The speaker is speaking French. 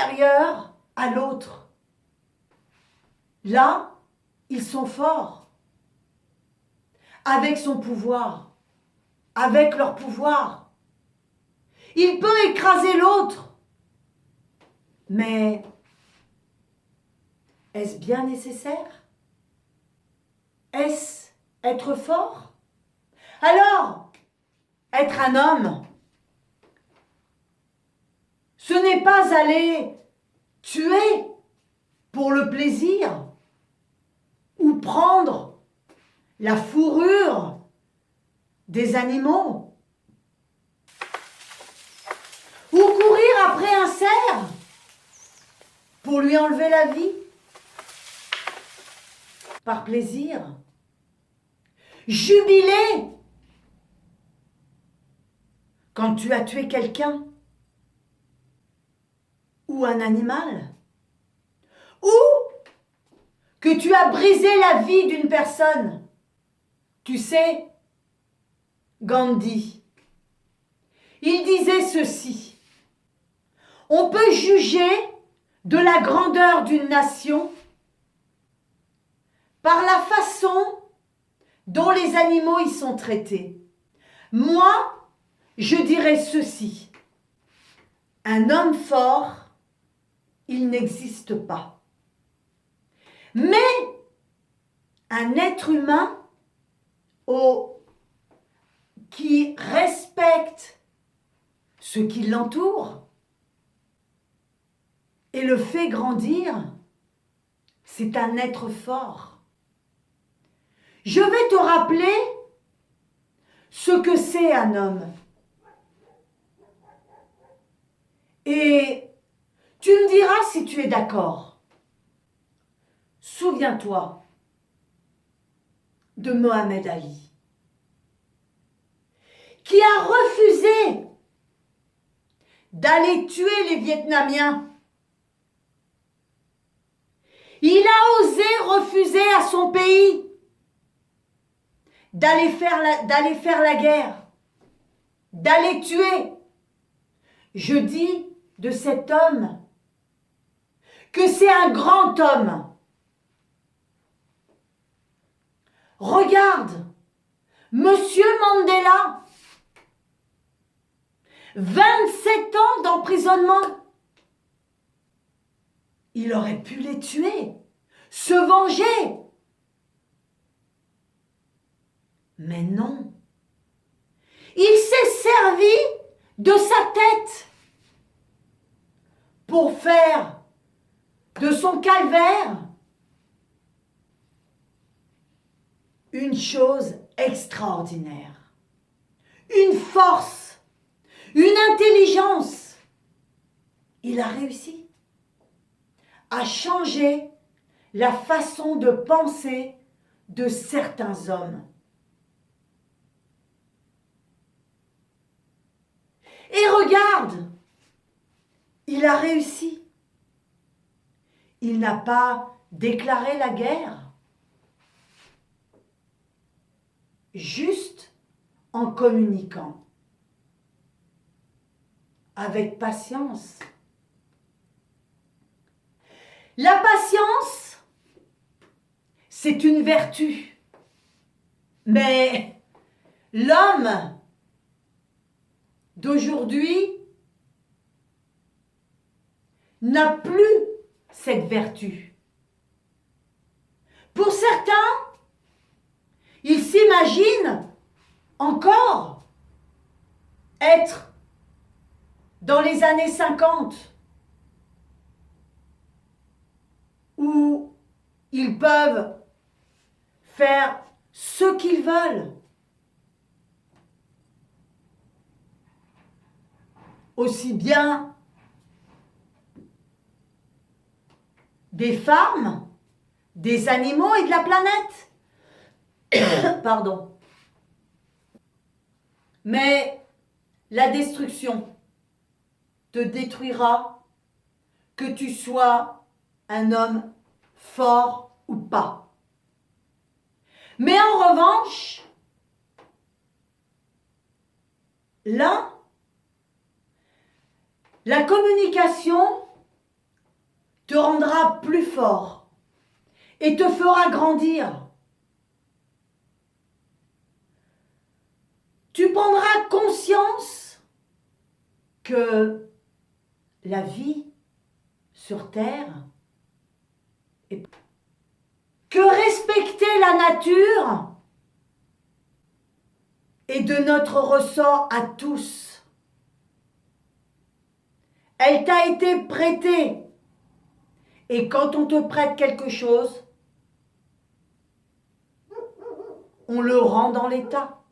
supérieur à l'autre. Là, ils sont forts. Avec son pouvoir, avec leur pouvoir. Il peut écraser l'autre. Mais est-ce bien nécessaire? Est-ce être fort? Alors, être un homme, ce n'est pas aller tuer pour le plaisir ou prendre la fourrure des animaux ou courir après un cerf pour lui enlever la vie par plaisir. Jubiler quand tu as tué quelqu'un ou un animal, ou que tu as brisé la vie d'une personne. Tu sais, Gandhi, il disait ceci: on peut juger de la grandeur d'une nation par la façon dont les animaux y sont traités. Moi, je dirais ceci: un homme fort, il n'existe pas. Mais un être humain qui respecte ce qui l'entoure et le fait grandir, c'est un être fort. Je vais te rappeler ce que c'est un homme. Et tu me diras si tu es d'accord. Souviens-toi de Mohamed Ali, qui a refusé d'aller tuer les Vietnamiens. Il a osé refuser à son pays d'aller faire la guerre, d'aller tuer. Je dis de cet homme que c'est un grand homme. Regarde, Monsieur Mandela, 27 ans d'emprisonnement. Il aurait pu les tuer, se venger. Mais non. Il s'est servi de sa tête pour faire de son calvaire une chose extraordinaire, une force, une intelligence. Il a réussi à changer la façon de penser de certains hommes. Et regarde, il a réussi. Il n'a pas déclaré la guerre. Juste en communiquant. Avec patience. La patience, c'est une vertu. Mais l'homme d'aujourd'hui n'a plus cette vertu. Pour certains, ils s'imaginent encore être dans les années 50, où ils peuvent faire ce qu'ils veulent. Aussi bien des femmes, des animaux et de la planète. Pardon. Mais la destruction te détruira, que tu sois un homme fort ou pas. Mais en revanche, là, la communication te rendra plus fort et te fera grandir. Tu prendras conscience que la vie sur Terre est... que respecter la nature est de notre ressort à tous. Elle t'a été prêtée. Et quand on te prête quelque chose, on le rend dans l'état.